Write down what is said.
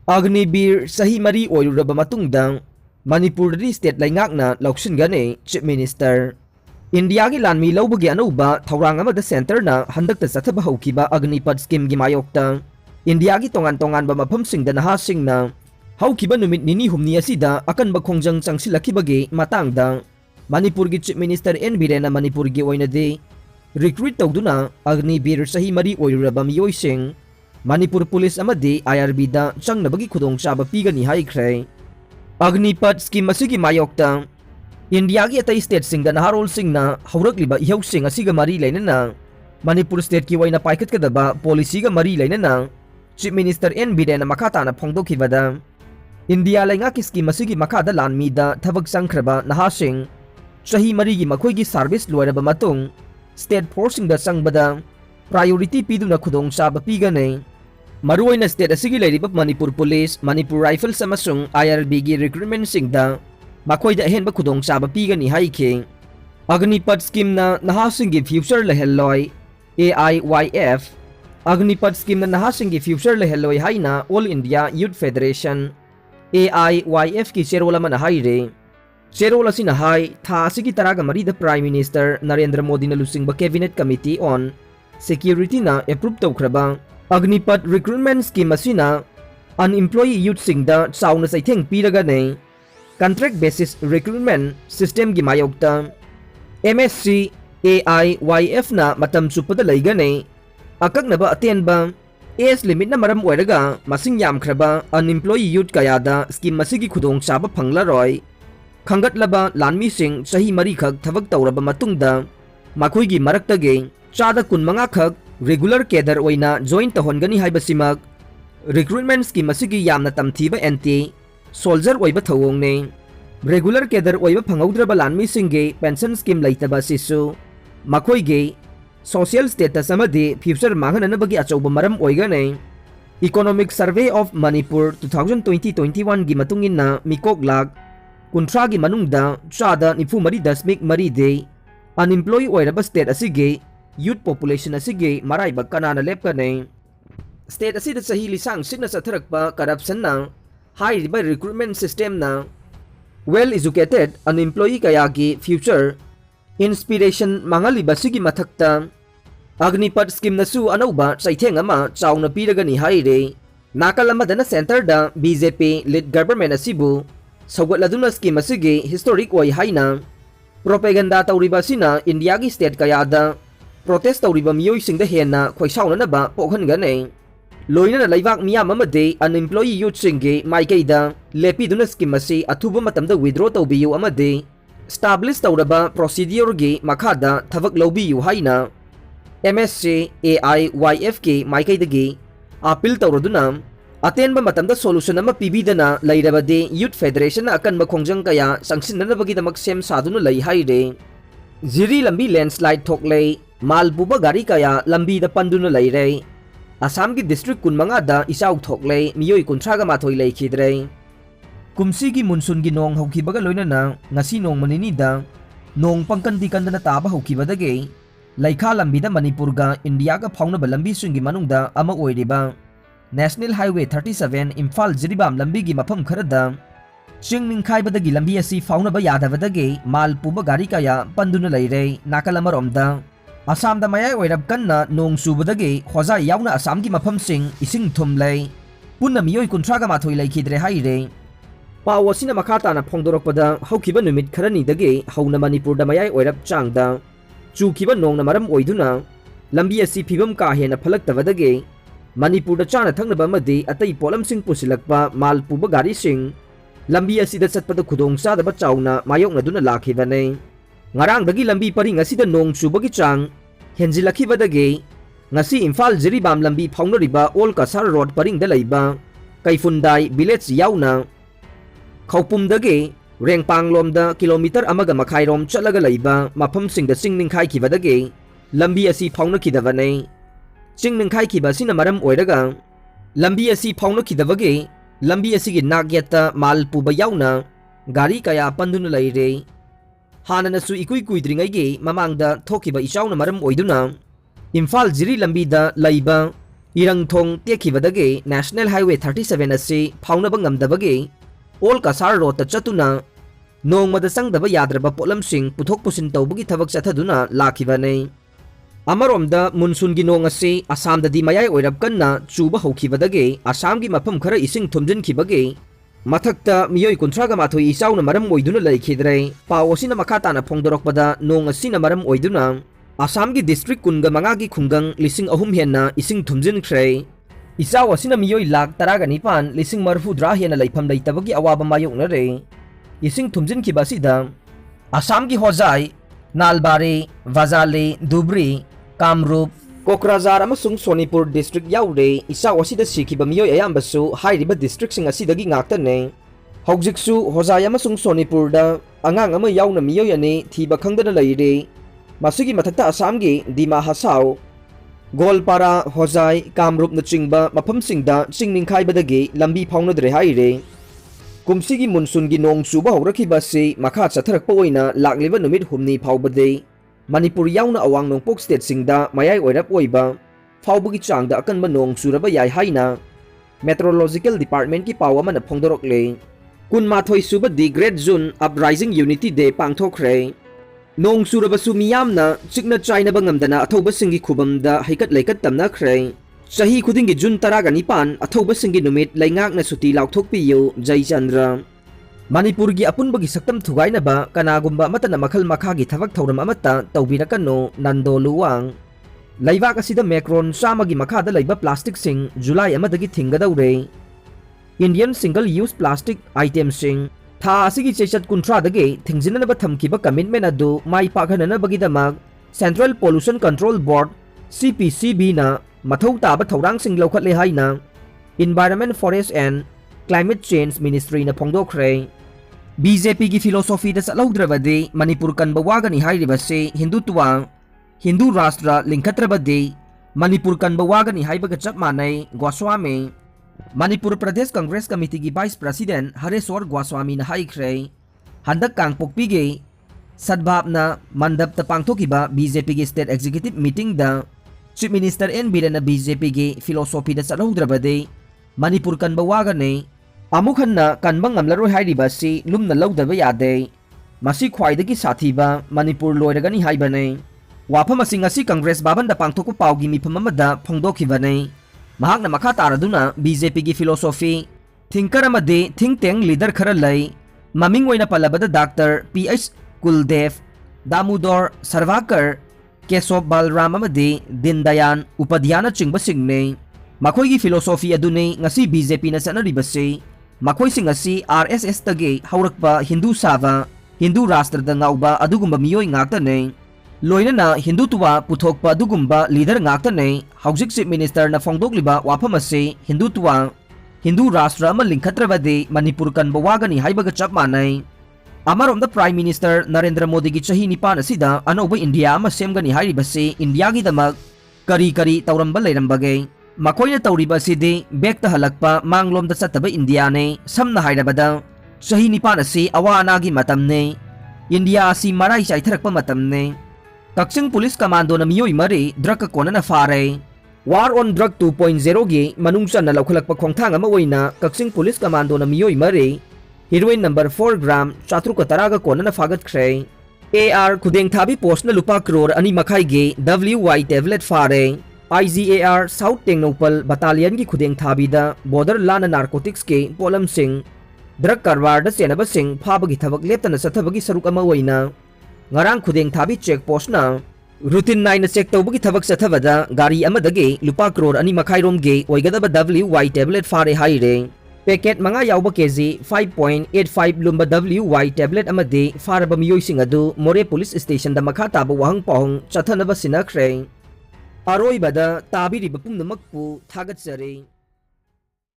Agni Veer Chahi Mari Oiruraba Matungda Manipur State Leingakna Lousingani Chief Minister India gi lanmi lobagi anuba thaurang amada center na handakta sathaba haukiba Agni Pad scheme gi mayokta India gi tongan ba mafam singda naha singna haukiba numit nini humni asida akanba khongjang changsilakibagi matangda Manipur gi Chief Minister Veer na Manipur gi oinade recruit tawduna Agni Veer Chahi Mari Oiruraba miyoi sing Manipur Police amadi IRB da changnabagi khudong chaba pigani haikre Agni Pad scheme asigi mayokta India gi atai state sing da naharol sing na haurakliba ihau sing asiga mari lainana Manipur state ki waina paikhat kadaba policy ga mari lainana Chief Minister Veer na makata na phongdokibada India lainga ki scheme asigi makada lanmi da thabak sangkhraba nahasing chahi mari gi makhoi gi service loiraba matung state forcing da changbada priority piduna khudong chaba pigane Maruoina state asigi lairiba Manipur Police, Manipur Rifles amasung IRB gi recruitment singda makhoi da henba khudong chaba pigani haike Agni Pad scheme na nahasing gi future lehelloi AIYF Agni Pad scheme na nahasing gi future lehelloi haina All India Youth Federation AIYF ki cherola man haire cherola sina hai tha asigi taraga mari da Prime Minister Narendra Modi na lusingba Cabinet Committee on Security na approve tawkhraba Agni Pad recruitment scheme asina unemployed youth singda chauna saitheng piraga ne contract basis recruitment system gi mayokta MSC AIYF na matam chupada laiga ne akaknaba atenba age limit na maram oiraga masing yamkhraba unemployed youth kayada scheme masigi khudong chaba phanglaroi khangatlaba lanmi sing chahi mari khak thabak tawraba matungda makhoi gi marakta ge chada kunmanga khak regular cadre oina join tahongani haibasimak recruitment scheme asigi yamna tamthiba NT soldier oiba thawong ne regular cadre oiba phangaudraba lanmi singe pension scheme laitaba sisu makhoi ge social status amadi future manghana bagi achauba maram oiga ne economic survey of Manipur 2020-21 gi matungina mikok lak kuntra gi manungda chada nifu mari dasmik mari de unemployed oiraba state asige youth population asige marai bakana na lepka ne state asida chahi lisang signa satharakpa corruption na high riba recruitment system na well educated unemployed kaya gi future inspiration mangali basigi mathakta Agni Pad scheme nasu anauba saitheng ama chauna piraga ni haire nakalamada na center da BJP lead government asibu sawgatladuna scheme asige historic oi haina propaganda tawriba sina India gi state kayada protest tawriba miyoi singda henna khoisauna na ba pokhan gane loina na laibak miyam amade unemployed youth singe maikaida lepi duna scheme asi athuba matamda withdraw tawbiyu amade establish tawraba procedure gi makhada thabak lobiyu haina MSC AIYF ki maikaida gi appeal tawraduna atenba matamda solution ama pibidana lairabade youth federation akanba khongjang kaya sangsinna bagi damak sem saduna lai haire jiri lambi landslide thoklei malbuba gari kaya lambi da panduna laire Assam gi district kunmanga da isau thoklei miyoi kuntraga mathoi leikhidre kumsi gi monsoon gi nong haukibaga loinana ngasi nong manini da nong pangkandi kandana taba haukibadage laikha lambi da Manipur ga India ga phaunaba lambi swingi manungda ama oiriba National Highway 37 Imphal Jiribam lambi gi mafam kharada chingning khaibadagi lambi asi phaunaba yadabadage malpuba gari kaya panduna leire nakalamaromda Assam da mayai oirab kanna nong subadage hoza yauna Assam gi mafam sing ising thumlei punna miyoi kuntraga mathoi leikhidre haire pawasina makhata na phongdorokpada haukiba numit kharani dage hauna Manipur da mayai oirab changda chukiba nong na maram oiduna lambi asi phibam ka hena phalaktabadage Manipur da chana thangnaba madi atai polam sing pusilakpa malpuba gari sing lambi asi da chatpada khudong sadaba chauna mayokna duna lakhibane ngarang dagi lambi paring asi da nong chubagi chang henjilakibadage ngasi Imphal Jiribam lambi phaunariba Ol Kasar Road paring da laiba Kaifundai village yauna khaupumdage rengpanglomda kilometer amaga makhairom chalaga laiba mafam singda singningkhai kibadage lambi asi phaunakidabane singningkhai kiba sina maram oiraga lambi asi phaunakidabage lambi asi gi nagyata malpuba yauna gari kaya panduna laire hananasu ikui kuidringai gi mamangda thokiba ichauna maram oiduna Imphal Jiri lambi da laiba Irangthong tekibadagi National Highway 37 asi phaunaba ngamdabagi All Kasar Road ta chatuna nongmada sangdaba yadraba polamsing puthok pusin tawbagi thabak chathaduna lakhibane. Amaromda monsoon gi nong asi Assam da di mayai oirab kanna chuba hokhibadagi Assam gi mafam khara ising thumjin khibagi mathakta miyoi kunthraga mathoi isauna maram oiduna laikhidre paw asina makhatana phongdorokpada nong asina maram oiduna Assam gi district kunga manga gi khungang lising ahum henna ising thumjin khre isaw asina miyoi lak taraga nipan lising marfudra hena laifam leitabagi awaba mayokna re ising thumjin khibasida Assam gi Hojai Nalbari Vazali Dubri Kamrup Kokrajhar amasung Sonipur district yaure isaw asida sikhiba miyoi ayambasu hairiba district sing asidagi ngaktane hojiksu Hojai amasung Sonipur da angang ama yauna miyoi ani thiba khangdana leire masigi mathakta Assam gi Dima Hasau Golpara Hojai Kamrup na chingba mafamsingda chingninkhai lambi phaunadre haire kumsigi monsoon gi nong chuba horakhiba se makha chatharakpa oina lakliba numit humni phaubade Manipur yauna awang nongpok state singda mayai oirap oiba phaubagi changda akanba nong churaba yai haina Meteorological Department ki pawa man phongdorokle kunmathoi suba di Great June Uprising Unity Day pangthokre nong suraba su miyamna chikna chaina bangamdana athoba singi khubamda haikat laikat tamna khre Chahi khudingi June 19 athoba singi numit Leingakna suti laukthokpiyo Jai Chandra Manipur gi apunbagi saktam thugaina ba kanagumba matana makhal makhagi thabak thauram amata tawbirakano nando luwang laibak asida Macron samagi makhada laiba plastic sing July amadagi thingadaure Indian single use plastic items sing tha asigi chechat kunthra dage thingzinana ba thamkiba commitment adu mai pakhanana bagidamag Central Pollution Control Board CPCB na mathau taba thaurang sing lokhatle haina Environment Forest and Climate Change Ministry na phongdokre BJP gi philosophy da salaudrabade Manipur kanba wagani hairibase Hindu Rashtra linkhatrabade Manipur kanba wagani haibaga chap manai Goswami Manipur Pradesh Congress Committee gi Vice President Hareswar Goswami na haikre handak kangpokpi ge sadbhabna mandap ta pangthokiba BJP gi State Executive Meeting da Chief Minister N Biren na BJP gi philosophy da salaudrabade Manipur kanba wagani amukhanna kanba ngamlaroi hairibasi lumna laudaba yade masi khwaidagi sathiba Manipur loiragani haibane wafam asi ngasi Congress babanda pangthokpa pawgi mifam amada phongdokhibane mahakna makha taraduna BJP gi philosophy thinker amade think tank leader khara lai maming oina palabada Dr. PH Kuldev Damodar Sarvakar Keshav Balram amade Dindayan Upadhyana chingba singne makhoi gi philosophy adune ngasi BJP na sanaribase makhoi sing asi RSS tage haurakpa Hindu Sava Hindu Rashtra da ngauba adugumba miyoi ngaktane loinana Hindutuwa puthokpa adugumba leader ngaktane haujik Chief Minister na phongdokliba wafam ase Hindu Rashtra ama linkhatrabade Manipur kanba wagani haibaga chap manai amaromda Prime Minister Narendra Modi gi Chahi 9 asida anoba India ama semgani hairibase India gi damak kari tauramba leirambage makoina tauriba sidi bekta halakpa manglom da sataba India ne samna hairabada Chahi 9 asi awana gi matamne India asi marai chaitharakpa matamne Kaksing Police Commando na miyoi mari drug kona na fare War on Drug 2.0 gi manungsan na laukhalakpa khongthang ama oina Kaksing Police Commando na miyoi mari heroin number 4 gram chatruka taraga kona na fagat khre AR khudeng thabi post na lupa crore ani makhai ge WY tablet fare IGAR South Tengnopal Battalion ki khudeng thabida border lana narcotics ke polam sing drug karwar da senaba sing phabagi thabak leptana sathabagi saruk ama oina ngarang khudeng thabi check post na routine 9 na check tawbagi thabak sathabada gari amadage lupa crore ani makhai rom ge oigadaba WY tablet fare haire packet manga yawba kg 5.85 lumba WY tablet amade faraba miyoi sing adu More Police Station da makha taba wahang pahong chathanaba sinakre Aroibada tabiriba pumnamakpu thagatjare